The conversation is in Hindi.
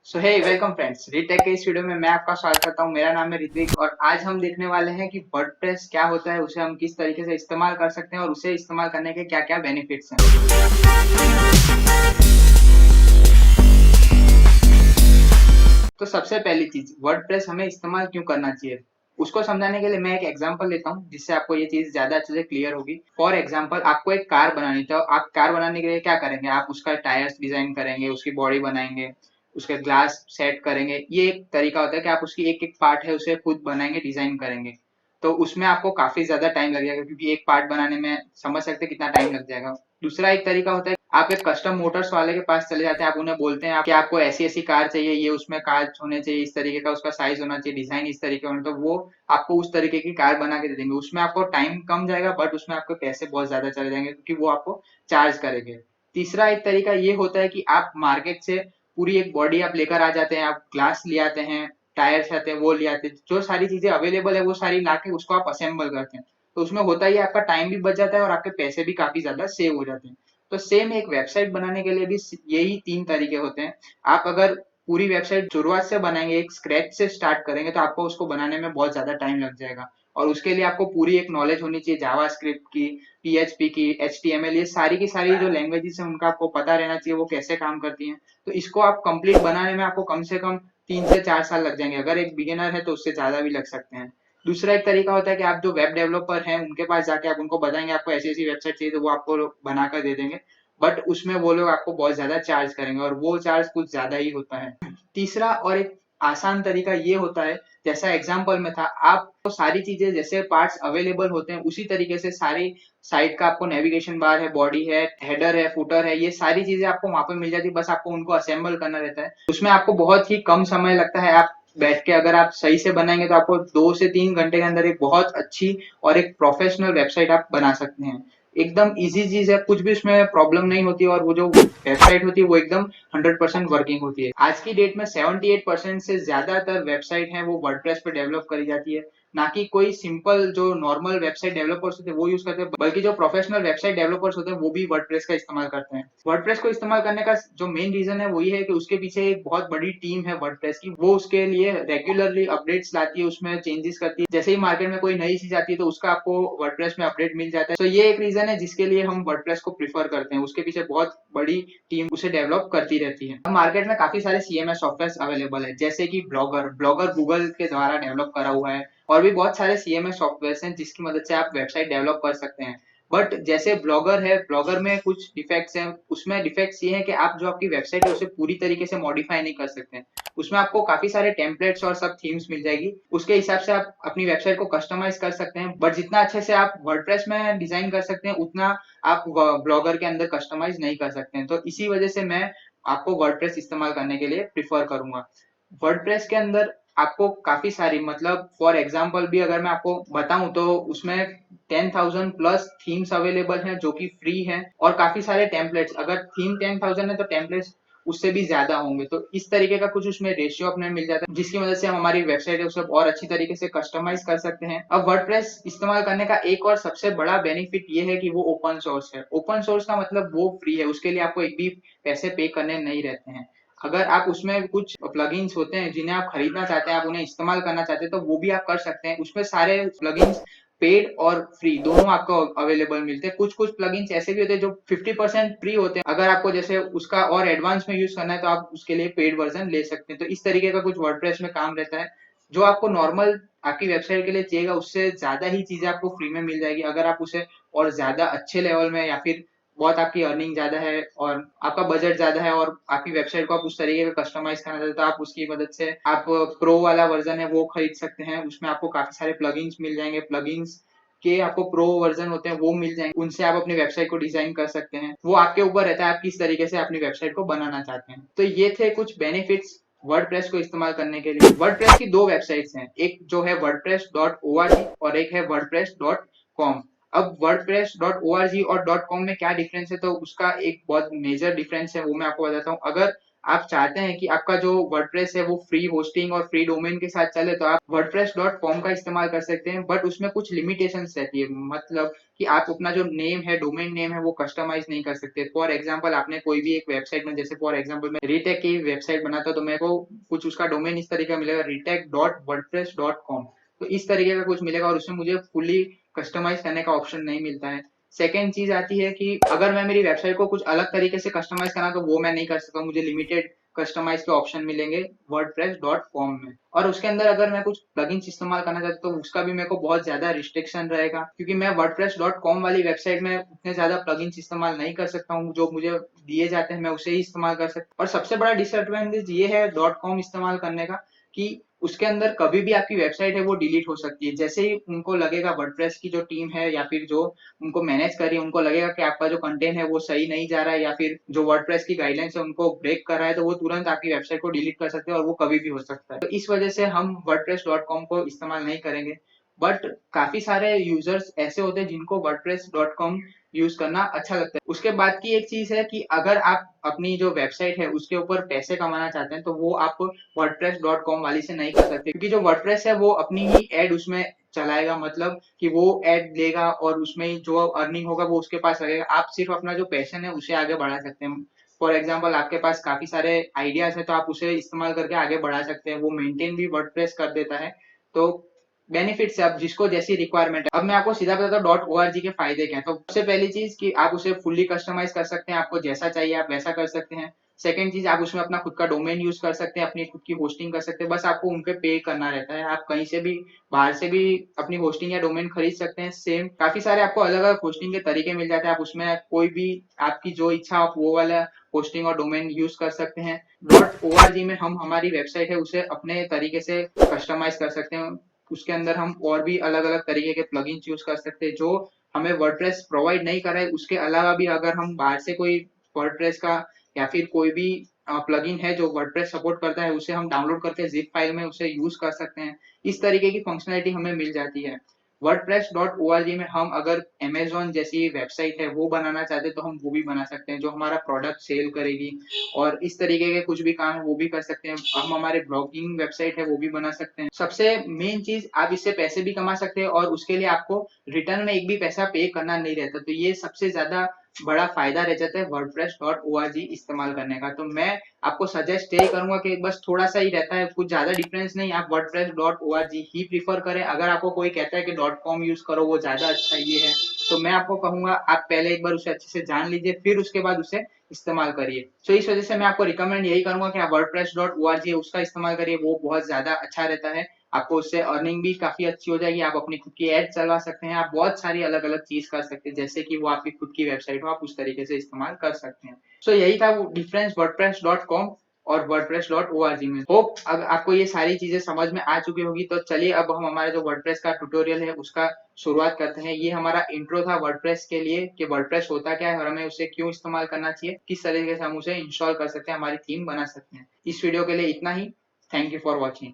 सो हे वेलकम फ्रेंड्स, रीटेक के इस वीडियो में मैं आपका स्वागत करता हूं। मेरा नाम है ऋत्विक और आज हम देखने वाले हैं कि वर्डप्रेस क्या होता है, उसे हम किस तरीके से इस्तेमाल कर सकते हैं और उसे इस्तेमाल करने के क्या-क्या बेनिफिट्स हैं। तो सबसे पहली चीज, वर्डप्रेस हमें इस्तेमाल क्यों करना चाहिए, उसको समझाने के लिए मैं एक एग्जांपल लेता हूँ जिससे आपको ये चीज ज्यादा अच्छे से क्लियर होगी। फॉर एग्जांपल, आपको एक कार बनानी थी, तो आप कार बनाने के लिए क्या करेंगे, आप उसका टायर्स डिजाइन करेंगे, उसकी बॉडी बनाएंगे, उसके ग्लास सेट करेंगे। ये एक तरीका होता है कि आप उसकी एक एक पार्ट है उसे खुद बनाएंगे, डिजाइन करेंगे। तो उसमें आपको काफी ज्यादा टाइम लग जाएगा क्योंकि एक पार्ट बनाने में समझ सकते हैं कितना टाइम लग जाएगा। दूसरा एक तरीका होता है, आप एक कस्टम मोटर्स वाले के पास चले जाते हैं, आप उन्हें बोलते हैं कि आपको ऐसी ऐसी कार चाहिए, ये उसमें कांच होने चाहिए, इस तरीके का उसका साइज होना चाहिए, डिजाइन इस तरीके होना, तो वो आपको उस तरीके की कार बना के दे देंगे। उसमें आपको टाइम कम जाएगा बट उसमें आपके पैसे बहुत ज्यादा चले जाएंगे क्योंकि वो आपको चार्ज करेंगे। तीसरा एक तरीका ये होता है कि आप मार्केट से पूरी एक बॉडी आप लेकर आ जाते हैं, आप ग्लास ले आते हैं, टायर्स आते हैं, वो ले आते हैं, जो सारी चीजें अवेलेबल है वो सारी लाके उसको आप असेंबल करते हैं। तो उसमें होता ही है, आपका टाइम भी बच जाता है और आपके पैसे भी काफी ज्यादा सेव हो जाते हैं। तो सेम एक वेबसाइट बनाने के लिए भी यही तीन तरीके होते हैं। आप अगर पूरी वेबसाइट शुरुआत से बनाएंगे, एक स्क्रैच से स्टार्ट करेंगे, तो आपको उसको बनाने में बहुत ज्यादा टाइम लग जाएगा और उसके लिए आपको पूरी एक नॉलेज होनी चाहिए जावास्क्रिप्ट की, पीएचपी की, एचटीएमएल, ये सारी की सारी जो लैंग्वेजेस है उनका आपको पता रहना चाहिए वो कैसे काम करती हैं। तो इसको आप कंप्लीट बनाने में आपको कम से कम 3 से 4 साल लग जाएंगे। अगर एक बिगिनर है तो उससे ज्यादा भी लग सकते हैं। दूसरा एक तरीका होता है कि आप जो वेब डेवलपर हैं उनके पास जाके आप उनको बताएंगे आपको ऐसी ऐसी वेबसाइट चाहिए, तो वो आपको बनाकर दे देंगे। बट उसमें वो लोग आपको बहुत ज्यादा चार्ज करेंगे और वो चार्ज कुछ ज्यादा ही होता है। तीसरा और एक आसान तरीका ये होता है, जैसा एग्जाम्पल में था, आप तो सारी चीजें जैसे पार्ट्स अवेलेबल होते हैं उसी तरीके से सारी साइट का आपको नेविगेशन बार है, बॉडी है, हेडर है, फुटर है, ये सारी चीजें आपको वहां पर मिल जाती है। बस आपको उनको असेंबल करना रहता है। उसमें आपको बहुत ही कम समय लगता है। आप बैठ के अगर आप सही से बनाएंगे तो आपको 2 से 3 घंटे के अंदर एक बहुत अच्छी और एक प्रोफेशनल वेबसाइट आप बना सकते हैं। एकदम इजी चीज है, कुछ भी उसमें प्रॉब्लम नहीं होती और वो जो वेबसाइट होती है वो एकदम 100% वर्किंग होती है। आज की डेट में 78% से ज्यादातर वेबसाइट है वो वर्डप्रेस पे डेवलप करी जाती है। ना कि कोई सिंपल जो नॉर्मल वेबसाइट डेवलपर्स होते हैं वो यूज करते हैं, बल्कि जो प्रोफेशनल वेबसाइट डेवलपर्स होते हैं वो भी वर्डप्रेस का इस्तेमाल करते हैं। वर्डप्रेस को इस्तेमाल करने का जो मेन रीजन है वो ये है कि उसके पीछे एक बहुत बड़ी टीम है वर्डप्रेस की, वो उसके लिए रेगुलरली अपडेट्स लाती है, उसमें चेंजेस करती है। जैसे ही मार्केट में कोई नई चीज आती है तो उसका आपको वर्डप्रेस में अपडेट मिल जाता है। तो ये एक रीजन है जिसके लिए हम वर्डप्रेस को प्रीफर करते हैं। उसके पीछे बहुत बड़ी टीम उसे डेवलप करती रहती है। अब मार्केट में काफी सारे सीएमएस सॉफ्टवेयर अवेलेबल है, जैसे कि ब्लॉगर ब्लॉगर गूगल के द्वारा डेवलप करा हुआ है, और भी बहुत सारे सीएमएस सॉफ्टवेयर हैं जिसकी मदद से आप वेबसाइट डेवलप कर सकते हैं। बट जैसे ब्लॉगर है, ब्लॉगर में कुछ डिफेक्ट्स हैं। उसमें डिफेक्ट्स ये है कि आप जो आपकी वेबसाइट है उसे पूरी तरीके से मॉडिफाई नहीं कर सकते हैं। उसमें आपको काफी सारे टेम्पलेट्स और सब थीम्स मिल जाएगी, उसके हिसाब से आप अपनी वेबसाइट को कस्टमाइज कर सकते हैं। बट जितना अच्छे से आप वर्डप्रेस में डिजाइन कर सकते हैं उतना आप ब्लॉगर के अंदर कस्टमाइज नहीं कर सकते हैं। तो इसी वजह से मैं आपको वर्डप्रेस इस्तेमाल करने के लिए प्रिफर करूंगा। वर्डप्रेस के अंदर आपको काफी सारी, मतलब फॉर एग्जांपल भी अगर मैं आपको बताऊं तो उसमें 10,000 प्लस थीम्स अवेलेबल हैं जो कि फ्री हैं, और काफी सारे टेम्पलेट्स। अगर थीम 10,000 है तो टेम्पलेट्स उससे भी ज्यादा होंगे। तो इस तरीके का कुछ उसमें रेशियो अपने मिल जाता है जिसकी मदद से हम हमारी वेबसाइट है उसे और अच्छी तरीके से कस्टमाइज कर सकते हैं। अब वर्डप्रेस इस्तेमाल करने का एक और सबसे बड़ा बेनिफिट ये है कि वो ओपन सोर्स है। ओपन सोर्स का मतलब वो फ्री है, उसके लिए आपको एक भी पैसे पे करने नहीं रहते हैं। अगर आप उसमें कुछ प्लगइन्स होते हैं जिन्हें आप खरीदना चाहते हैं, आप उन्हें इस्तेमाल करना चाहते हैं, तो वो भी आप कर सकते हैं। उसमें सारे प्लगइन्स पेड और फ्री दोनों आपको अवेलेबल मिलते हैं। कुछ कुछ प्लगइन्स ऐसे भी होते हैं जो 50% फ्री होते हैं। अगर आपको जैसे उसका और एडवांस में यूज करना है तो आप उसके लिए पेड वर्जन ले सकते हैं। तो इस तरीके का कुछ वर्डप्रेस में काम रहता है। जो आपको नॉर्मल आपकी वेबसाइट के लिए चाहिएगा उससे ज्यादा ही चीजें आपको फ्री में मिल जाएगी। अगर आप उसे और ज्यादा अच्छे लेवल में, या फिर बहुत आपकी अर्निंग ज्यादा है और आपका बजट ज्यादा है और आपकी वेबसाइट को आप उस तरीके का कस्टमाइज करना चाहते हैं, तो आप उसकी मदद से आप प्रो वाला वर्जन है वो खरीद सकते हैं। उसमें आपको काफी सारे प्लगइन्स मिल जाएंगे, प्लगइन्स के आपको प्रो वर्जन होते हैं वो मिल जाएंगे, उनसे आप अपनी वेबसाइट को डिजाइन कर सकते हैं। वो आपके ऊपर रहता है आप किस तरीके से अपनी वेबसाइट को बनाना चाहते हैं। तो ये थे कुछ बेनिफिट्स वर्डप्रेस को इस्तेमाल करने के लिए। वर्डप्रेस की दो वेबसाइट्स हैं, एक जो है wordpress.org और एक है wordpress.com। अब wordpress.org और .com में क्या डिफरेंस है, तो उसका एक बहुत मेजर डिफरेंस है वो मैं आपको बताता हूँ। अगर आप चाहते हैं कि आपका जो वर्डप्रेस है वो फ्री होस्टिंग और फ्री डोमेन के साथ चले, तो आप wordpress.com का इस्तेमाल कर सकते हैं, बट उसमें कुछ लिमिटेशंस रहती है। मतलब कि आप अपना जो नेम है, डोमेन नेम है, वो कस्टमाइज नहीं कर सकते। फॉर एग्जांपल आपने कोई भी एक वेबसाइट में, जैसे फॉर एग्जांपल मैं रीटेक की वेबसाइट बनाता हूं, तो मेरे को कुछ उसका डोमेन इस तरीके का मिलेगा, retech.wordpress.com। तो इस तरीके का कुछ मिलेगा और उसमें मुझे फुली कस्टमाइज करने का ऑप्शन नहीं मिलता है। सेकेंड चीज आती है कि अगर मैं मेरी वेबसाइट को कुछ अलग तरीके से कस्टमाइज करना, तो वो मैं नहीं कर सकता, मुझे लिमिटेड कस्टमाइज के ऑप्शन मिलेंगे wordpress.com में। और उसके अंदर अगर मैं कुछ प्लगइन्स इस्तेमाल करना चाहता हूँ तो उसका भी मेरे को बहुत ज्यादा रिस्ट्रिक्शन रहेगा, क्योंकि मैं wordpress.com वाली वेबसाइट में उतने ज्यादा प्लगइन्स इस्तेमाल नहीं कर सकता हूँ। जो मुझे दिए जाते हैं मैं उसे ही इस्तेमाल कर सकता हूँ। और सबसे बड़ा डिसएडवांटेज ये है .com इस्तेमाल करने का कि उसके अंदर कभी भी आपकी वेबसाइट है वो डिलीट हो सकती है। जैसे ही उनको लगेगा, वर्डप्रेस की जो टीम है या फिर जो उनको मैनेज कर रही है, उनको लगेगा कि आपका जो कंटेंट है वो सही नहीं जा रहा है या फिर जो वर्डप्रेस की गाइडलाइंस है उनको ब्रेक कर रहा है, तो वो तुरंत आपकी वेबसाइट को डिलीट कर सकते हैं और वो कभी भी हो सकता है। तो इस वजह से हम वर्डप्रेस.com को इस्तेमाल नहीं करेंगे। बट काफी सारे यूजर्स ऐसे होते हैं जिनको वर्डप्रेस.com यूज करना अच्छा लगता है। उसके बाद की एक चीज है कि अगर आप अपनी जो वेबसाइट है उसके ऊपर पैसे कमाना चाहते हैं, तो वो आप wordpress.com वाली से नहीं कर सकते, क्योंकि जो वर्डप्रेस है वो अपनी ही एड उसमें चलाएगा। मतलब कि वो एड लेगा और उसमें जो अर्निंग होगा वो उसके पास लगेगा। आप सिर्फ अपना जो पैशन है उसे आगे बढ़ा सकते हैं। फॉर एग्जाम्पल आपके पास काफी सारे आइडियाज है, तो आप उसे इस्तेमाल करके आगे बढ़ा सकते हैं। वो मेंटेन भी वर्डप्रेस कर देता है। तो बेनिफिट्स है, अब जिसको जैसी रिक्वायरमेंट है। अब मैं आपको सीधा बताता हूँ .org के फायदे क्या है। तो सबसे पहली चीज कि आप उसे फुल्ली कस्टमाइज कर सकते हैं, आपको जैसा चाहिए आप वैसा कर सकते हैं। सेकंड चीज, आप उसमें अपना खुद का डोमेन यूज कर सकते हैं, अपनी खुद की होस्टिंग कर सकते हैं, बस आपको उनपे पे करना रहता है। आप कहीं से भी बाहर से भी अपनी होस्टिंग या डोमेन खरीद सकते हैं। सेम काफी सारे आपको अलग अलग होस्टिंग के तरीके मिल जाते हैं, आप उसमें कोई भी आपकी जो इच्छा आप वो वाला होस्टिंग और डोमेन यूज कर सकते हैं। .org में हम हमारी वेबसाइट है उसे अपने तरीके से कस्टमाइज कर सकते हैं। उसके अंदर हम और भी अलग अलग तरीके के प्लगइन्स यूज कर सकते हैं जो हमें वर्डप्रेस प्रोवाइड नहीं कर रहा है। उसके अलावा भी अगर हम बाहर से कोई वर्डप्रेस का या फिर कोई भी प्लगइन है जो वर्डप्रेस सपोर्ट करता है, उसे हम डाउनलोड करके जिप फाइल में उसे यूज कर सकते हैं। इस तरीके की फंक्शनलिटी हमें मिल जाती है। wordpress.org में हम अगर अमेजोन जैसी वेबसाइट है वो बनाना चाहते हैं, तो हम वो भी बना सकते हैं जो हमारा प्रोडक्ट सेल करेगी, और इस तरीके के कुछ भी काम है वो भी कर सकते हैं। हम हमारे ब्लॉगिंग वेबसाइट है वो भी बना सकते हैं। सबसे मेन चीज, आप इससे पैसे भी कमा सकते हैं और उसके लिए आपको रिटर्न में एक भी पैसा पे करना नहीं रहता। तो ये सबसे ज्यादा बड़ा फायदा रह जाता है wordpress.org इस्तेमाल करने का। तो मैं आपको सजेस्ट यही करूंगा कि बस थोड़ा सा ही रहता है, कुछ ज्यादा डिफरेंस नहीं, आप wordpress.org ही प्रीफर करें। अगर आपको कोई कहता है कि .com यूज करो वो ज्यादा अच्छा ये है, तो मैं आपको कहूंगा आप पहले एक बार उसे अच्छे से जान लीजिए, फिर उसके बाद उसे इस्तेमाल करिए। सो इस वजह से मैं आपको रिकमेंड यही करूंगा कि आप wordpress.org है उसका इस्तेमाल करिए, वो बहुत ज्यादा अच्छा रहता है। आपको उससे अर्निंग भी काफी अच्छी हो जाएगी, आप अपनी खुद की एड चलवा सकते हैं, आप बहुत सारी अलग अलग चीज कर सकते हैं, जैसे कि वो आपकी खुद की वेबसाइट हो, आप उस तरीके से इस्तेमाल कर सकते हैं। सो यही था वो डिफरेंस wordpress.com और wordpress.org में। होप अब आपको ये सारी चीजें समझ में आ चुकी होगी। तो चलिए अब हम हमारे जो वर्डप्रेस का ट्यूटोरियल है उसका शुरुआत करते हैं। ये हमारा इंट्रो था वर्डप्रेस के लिए कि वर्डप्रेस होता क्या है और हमें उसे क्यों इस्तेमाल करना चाहिए, किस तरीके से हम उसे इंस्टॉल कर सकते हैं, हमारी थीम बना सकते हैं। इस वीडियो के लिए इतना ही। Thank you for watching.